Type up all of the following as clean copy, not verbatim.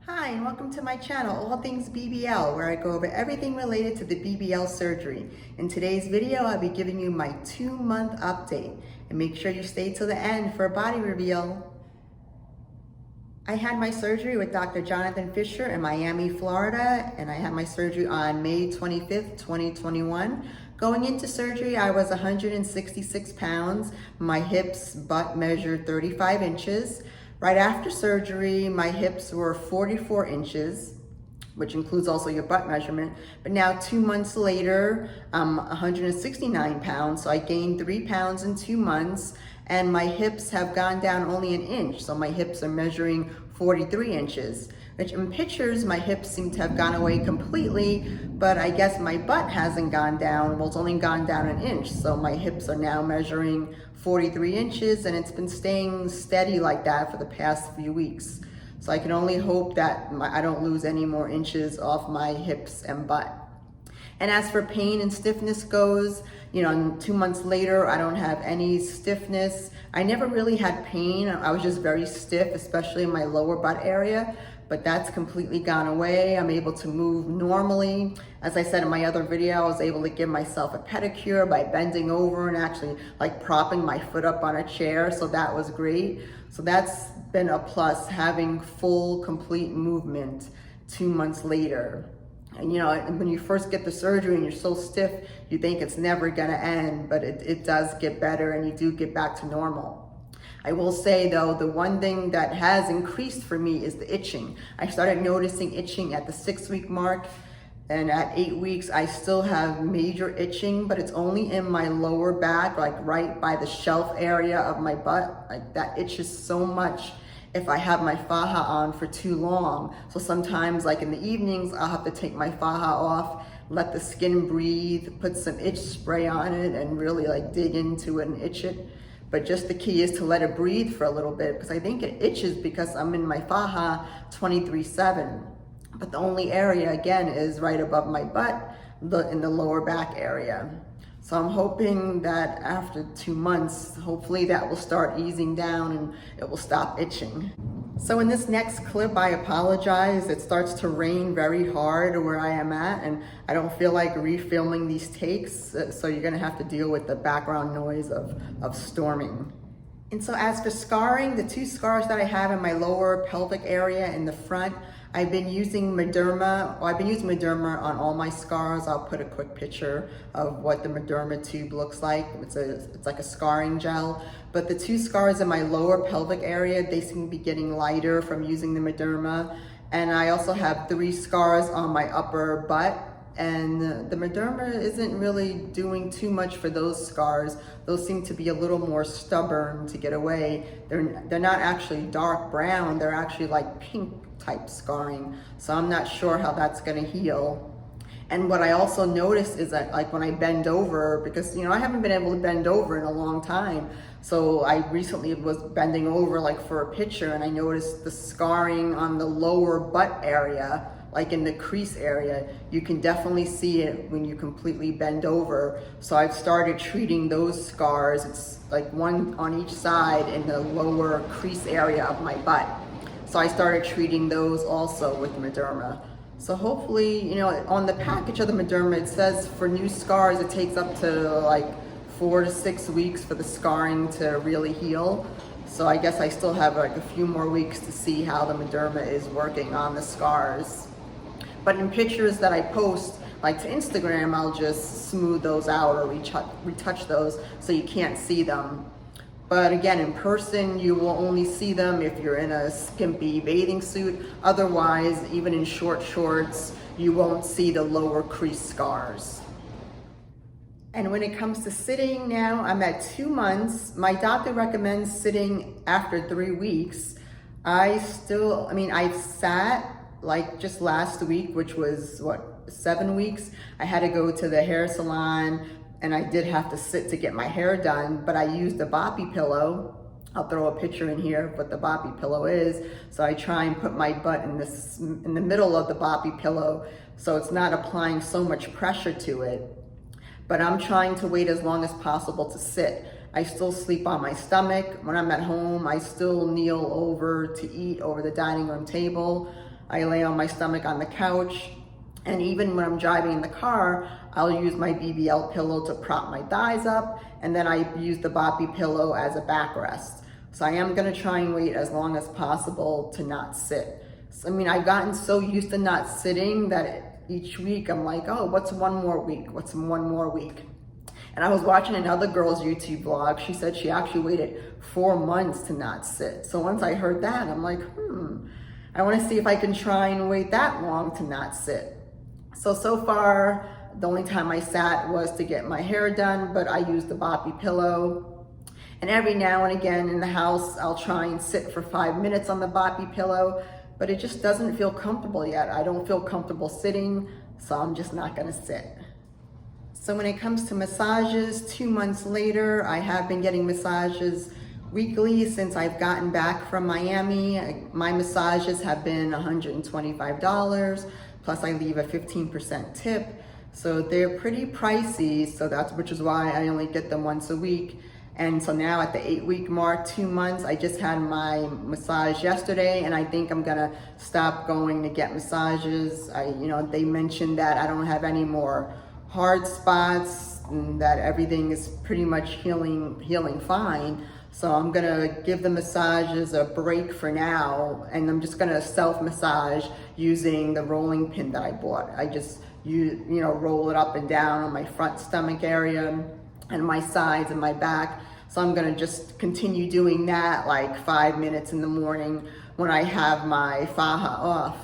Hi, and welcome to my channel, All Things BBL, where I go over everything related to the BBL surgery. In today's video, I'll be giving you my 2-month update. And make sure you stay till the end for a body reveal. I had my surgery with Dr. Jonathan Fisher in Miami, Florida, and I had my surgery on May 25th, 2021. Going into surgery, I was 166 pounds. My hips butt measured 35 inches. Right after surgery, my hips were 44 inches, which includes also your butt measurement. But now 2 months later, I'm 169 pounds. So I gained 3 pounds in 2 months, and my hips have gone down only an inch. So my hips are measuring 43 inches, which in pictures, my hips seem to have gone away completely, but I guess my butt hasn't gone down. Well, it's only gone down an inch. So my hips are now measuring 43 inches, and it's been staying steady like that for the past few weeks. So I can only hope that I don't lose any more inches off my hips and butt. And as for pain and stiffness goes, 2 months later, I don't have any stiffness. I never really had pain. I was just very stiff, especially in my lower butt area, but that's completely gone away. I'm able to move normally. As I said in my other video, I was able to give myself a pedicure by bending over and actually like propping my foot up on a chair. So that was great. So that's been a plus, having full, complete movement 2 months later. And when you first get the surgery and you're so stiff, you think it's never gonna end, but it does get better and you do get back to normal. I will say though, the one thing that has increased for me is the itching. I started noticing itching at the 6-week mark, and at 8 weeks, I still have major itching, but it's only in my lower back, like right by the shelf area of my butt. Like that itches so much if I have my faja on for too long. So sometimes like in the evenings, I'll have to take my faja off, let the skin breathe, put some itch spray on it and really like dig into it and itch it. But just the key is to let it breathe for a little bit, because I think it itches because I'm in my faja 23/7. But the only area again is right above my butt, in the lower back area. So I'm hoping that after 2 months, hopefully that will start easing down and it will stop itching. So in this next clip, I apologize. It starts to rain very hard where I am at, and I don't feel like refilming these takes. So you're gonna have to deal with the background noise of storming. And so as for scarring, the 2 scars that I have in my lower pelvic area in the front, I've been using Mederma. Well, I've been using Mederma on all my scars. I'll put a quick picture of what the Mederma tube looks like. It's like a scarring gel. But the 2 scars in my lower pelvic area, they seem to be getting lighter from using the Mederma. And I also have 3 scars on my upper butt. And the Mederma isn't really doing too much for those scars. Those seem to be a little more stubborn to get away. They're not actually dark brown. They're actually like pink type scarring. So I'm not sure how that's gonna heal. And what I also noticed is that like when I bend over, because I haven't been able to bend over in a long time. So I recently was bending over like for a picture, and I noticed the scarring on the lower butt area, like in the crease area. You can definitely see it when you completely bend over. So I've started treating those scars. It's like one on each side in the lower crease area of my butt. So I started treating those also with Mederma. So hopefully, on the package of the Mederma, it says for new scars, it takes up to like 4 to 6 weeks for the scarring to really heal. So I guess I still have like a few more weeks to see how the Mederma is working on the scars. But in pictures that I post, like to Instagram, I'll just smooth those out or retouch those so you can't see them. But again, in person, you will only see them if you're in a skimpy bathing suit. Otherwise, even in short shorts, you won't see the lower crease scars. And when it comes to sitting now, I'm at 2 months. My doctor recommends sitting after 3 weeks. I've sat like just last week, which was 7 weeks. I had to go to the hair salon, and I did have to sit to get my hair done, but I used a boppy pillow. I'll throw a picture in here of what the boppy pillow is. So I try and put my butt in the middle of the boppy pillow, so it's not applying so much pressure to it. But I'm trying to wait as long as possible to sit. I still sleep on my stomach. When I'm at home, I still kneel over to eat over the dining room table. I lay on my stomach on the couch, and even when I'm driving in the car, I'll use my BBL pillow to prop my thighs up, and then I use the boppy pillow as a backrest. So I am gonna try and wait as long as possible to not sit. So, I mean, I've gotten so used to not sitting that each week I'm like, oh, what's one more week? What's one more week? And I was watching another girl's YouTube vlog. She said she actually waited 4 months to not sit. So once I heard that, I'm like, I wanna see if I can try and wait that long to not sit. So far, the only time I sat was to get my hair done, but I used the boppy pillow. And every now and again in the house, I'll try and sit for 5 minutes on the boppy pillow, but it just doesn't feel comfortable yet. I don't feel comfortable sitting, so I'm just not gonna sit. So when it comes to massages, 2 months later, I have been getting massages weekly since I've gotten back from Miami. My massages have been $125, plus I leave a 15% tip. So they're pretty pricey, which is why I only get them once a week. And so now at the 8-week mark, 2 months, I just had my massage yesterday, and I think I'm gonna stop going to get massages. They mentioned that I don't have any more hard spots and that everything is pretty much healing fine. So I'm gonna give the massages a break for now, and I'm just gonna self-massage using the rolling pin that I bought. I just roll it up and down on my front stomach area and my sides and my back. So I'm gonna just continue doing that like 5 minutes in the morning when I have my faja off.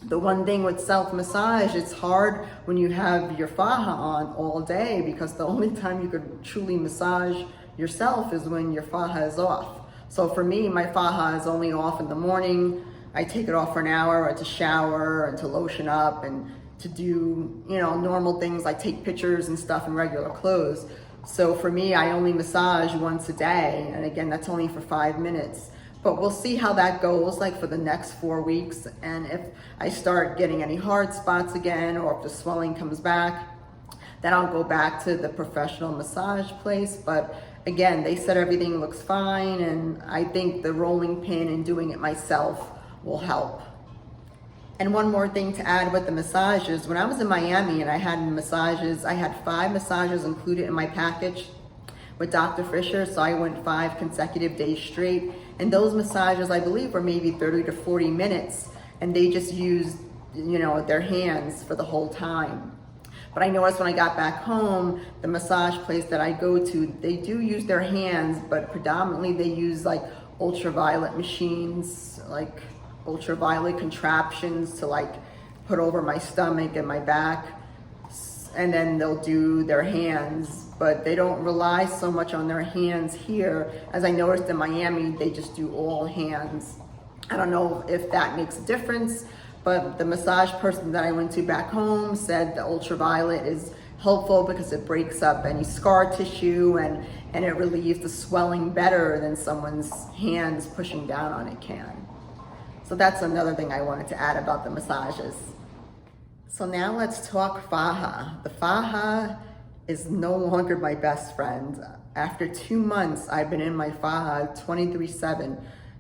The one thing with self-massage, it's hard when you have your faja on all day, because the only time you could truly massage yourself is when your faja is off. So for me, my faja is only off in the morning. I take it off for an hour to shower and to lotion up and to do, normal things like take pictures and stuff in regular clothes. So for me, I only massage once a day. And again, that's only for 5 minutes. But we'll see how that goes like for the next 4 weeks. And if I start getting any hard spots again, or if the swelling comes back, then I'll go back to the professional massage place. But again, they said everything looks fine, and I think the rolling pin and doing it myself will help. And one more thing to add with the massages, when I was in Miami and I had massages, I had 5 massages included in my package with Dr. Fisher, so I went 5 consecutive days straight. And those massages, I believe, were maybe 30 to 40 minutes, and they just used, their hands for the whole time. But I noticed when I got back home, the massage place that I go to, they do use their hands, but predominantly they use like ultraviolet machines, like ultraviolet contraptions to like put over my stomach and my back. And then they'll do their hands, but they don't rely so much on their hands here. As I noticed in Miami, they just do all hands. I don't know if that makes a difference, but the massage person that I went to back home said the ultraviolet is helpful because it breaks up any scar tissue and it relieves the swelling better than someone's hands pushing down on it can. So that's another thing I wanted to add about the massages. So now let's talk faja. The faja is no longer my best friend. After 2 months, I've been in my faja 23/7.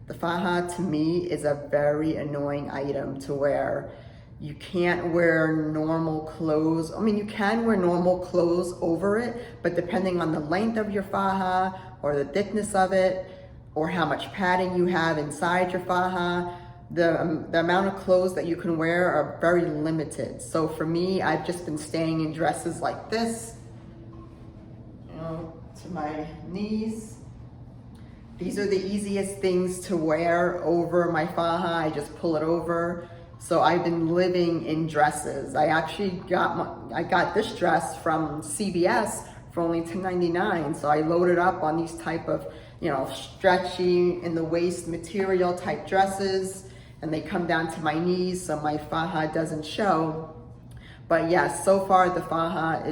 The faja to me is a very annoying item to wear. You can't wear normal clothes. I mean, you can wear normal clothes over it, but depending on the length of your faja or the thickness of it, or how much padding you have inside your faja, the amount of clothes that you can wear are very limited. So for me, I've just been staying in dresses like this, to my knees. These are the easiest things to wear over my faja. I just pull it over. So I've been living in dresses. I actually got this dress from CVS for only $10.99. So I loaded up on these type of, stretchy in the waist material type dresses, and they come down to my knees so my faja doesn't show. But yes, so far the faja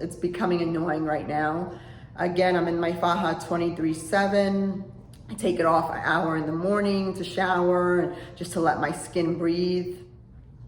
it's becoming annoying right now. Again, I'm in my faja 23/7. I take it off an hour in the morning to shower, just to let my skin breathe.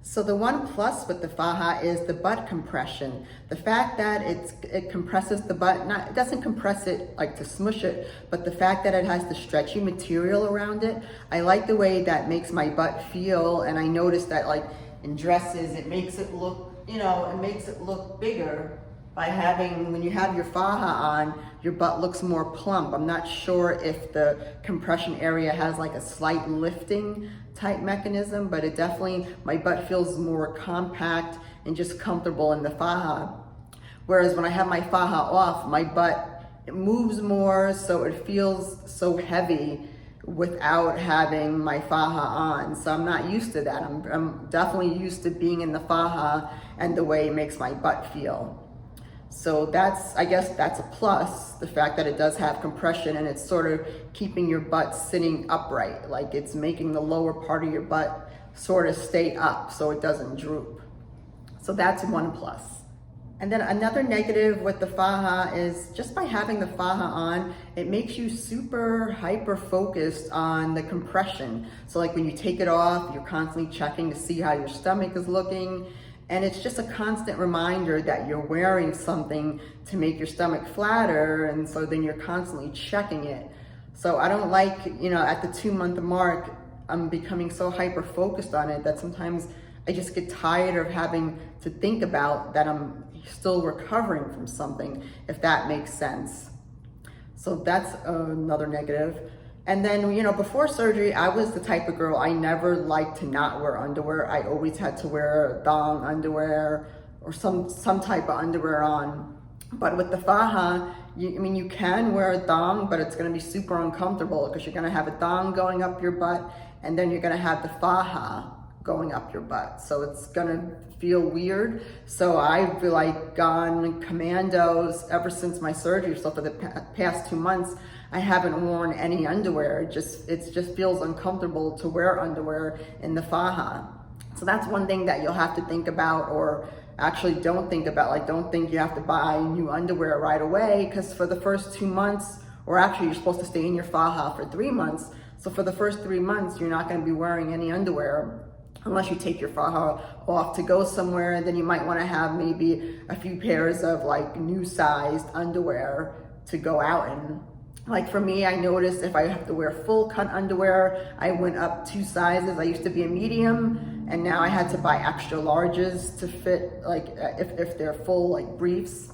So the one plus with the faja is the butt compression. The fact that it compresses the butt, it doesn't compress it like to smush it, but the fact that it has the stretchy material around it, I like the way that makes my butt feel. And I noticed that like in dresses, it makes it look, it makes it look bigger by having, when you have your faja on, your butt looks more plump. I'm not sure if the compression area has like a slight lifting type mechanism, but it definitely, my butt feels more compact and just comfortable in the faja. Whereas when I have my faja off, my butt, it moves more, so it feels so heavy without having my faja on. So I'm not used to that. I'm definitely used to being in the faja and the way it makes my butt feel. So I guess that's a plus, the fact that it does have compression and it's sort of keeping your butt sitting upright, like it's making the lower part of your butt sort of stay up so it doesn't droop. So that's one plus. And then another negative with the faja is just by having the faja on, it makes you super hyper focused on the compression. So like when you take it off, you're constantly checking to see how your stomach is looking. And it's just a constant reminder that you're wearing something to make your stomach flatter. And so then you're constantly checking it. So I don't like, at the 2-month mark, I'm becoming so hyper focused on it that sometimes I just get tired of having to think about that I'm still recovering from something, if that makes sense. So that's another negative. And then, before surgery, I was the type of girl, I never liked to not wear underwear. I always had to wear thong underwear or some type of underwear on. But with the faja, you can wear a thong, but it's gonna be super uncomfortable because you're gonna have a thong going up your butt and then you're gonna have the faja going up your butt. So it's gonna feel weird. So I've like gone commandos ever since my surgery. So for the past 2 months, I haven't worn any underwear. It just feels uncomfortable to wear underwear in the faja. So that's one thing that you'll have to think about, or actually don't think about. Like, don't think you have to buy new underwear right away, because for the first 2 months, or actually you're supposed to stay in your faja for 3 months. So for the first 3 months, you're not gonna be wearing any underwear unless you take your faja off to go somewhere. And then you might wanna have maybe a few pairs of like new sized underwear to go out in. Like for me, I noticed if I have to wear full cut underwear, I went up 2 sizes. I used to be a medium, and now I had to buy extra larges to fit, like if they're full like briefs.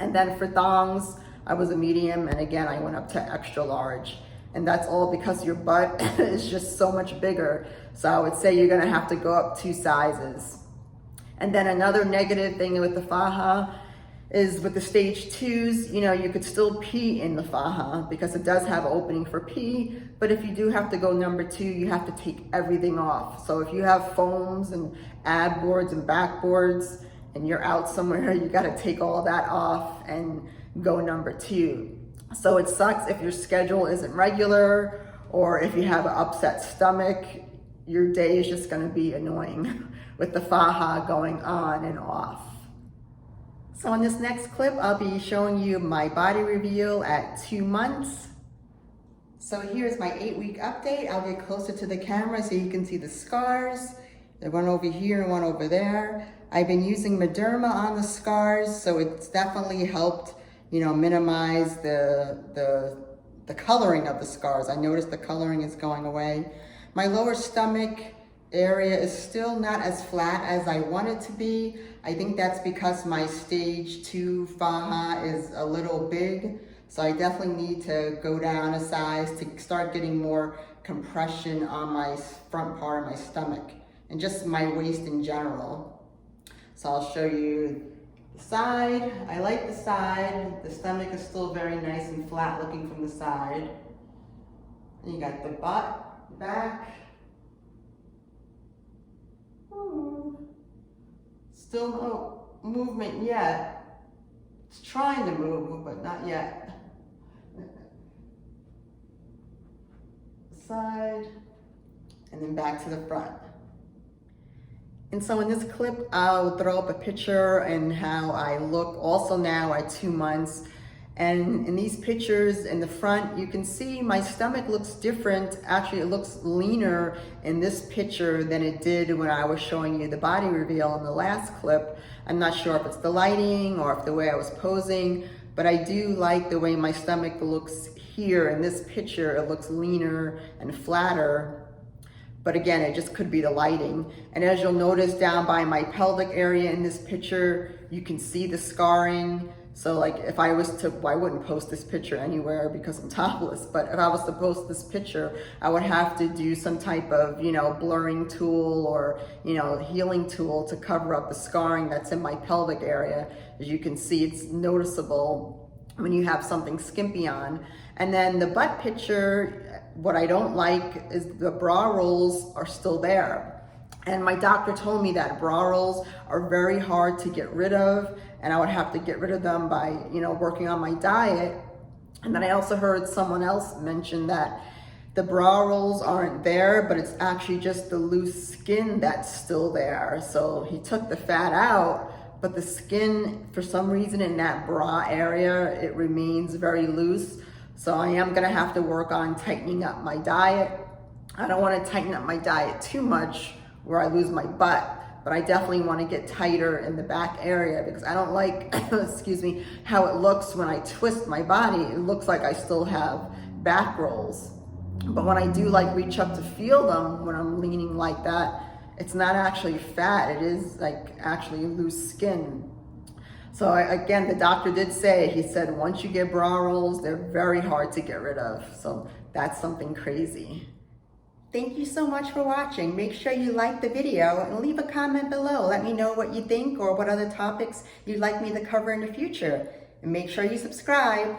And then for thongs, I was a medium, and again, I went up to extra large. And that's all because your butt is just so much bigger. So I would say you're gonna have to go up 2 sizes. And then another negative thing with the faja is with the stage 2s, you could still pee in the faja because it does have an opening for pee, but if you do have to go number 2, you have to take everything off. So if you have foams and ab boards and backboards and you're out somewhere, you gotta take all that off and go number 2. So it sucks if your schedule isn't regular, or if you have an upset stomach, your day is just gonna be annoying with the faja going on and off. So in this next clip, I'll be showing you my body reveal at 2 months. So here's my 8-week update. I'll get closer to the camera so you can see the scars. There's one over here and one over there. I've been using Mederma on the scars, so it's definitely helped, minimize the coloring of the scars. I noticed the coloring is going away. My lower stomach area is still not as flat as I want it to be. I think that's because my stage 2 faja is a little big. So I definitely need to go down a size to start getting more compression on my front part of my stomach and just my waist in general. So I'll show you the side. I like the side. The stomach is still very nice and flat looking from the side. And you got the butt, back. Still no movement yet. It's trying to move, but not yet. Side, and then back to the front. And so in this clip, I'll throw up a picture and how I look also now at 2 months. And in these pictures in the front, you can see my stomach looks different. Actually, it looks leaner in this picture than it did when I was showing you the body reveal in the last clip. I'm not sure if it's the lighting or if the way I was posing, but I do like the way my stomach looks here in this picture. It looks leaner and flatter. But again, it just could be the lighting. And as you'll notice down by my pelvic area in this picture, you can see the scarring. So like if I was to, well, I wouldn't post this picture anywhere because I'm topless, but if I was to post this picture, I would have to do some type of, blurring tool or, healing tool to cover up the scarring that's in my pelvic area. As you can see, it's noticeable when you have something skimpy on. And then the butt picture, what I don't like is the bra rolls are still there. And my doctor told me that bra rolls are very hard to get rid of, and I would have to get rid of them by, working on my diet. And then I also heard someone else mention that the bra rolls aren't there, but it's actually just the loose skin that's still there. So he took the fat out, but the skin, for some reason in that bra area, it remains very loose. So I am gonna have to work on tightening up my diet. I don't wanna tighten up my diet too much where I lose my butt, but I definitely want to get tighter in the back area because I don't like, excuse me, how it looks when I twist my body. It looks like I still have back rolls. But when I do like reach up to feel them when I'm leaning like that, it's not actually fat. It is like actually loose skin. So again, the doctor did say, he said, once you get bra rolls, they're very hard to get rid of. So that's something crazy. Thank you so much for watching. Make sure you like the video and leave a comment below. Let me know what you think or what other topics you'd like me to cover in the future. And make sure you subscribe.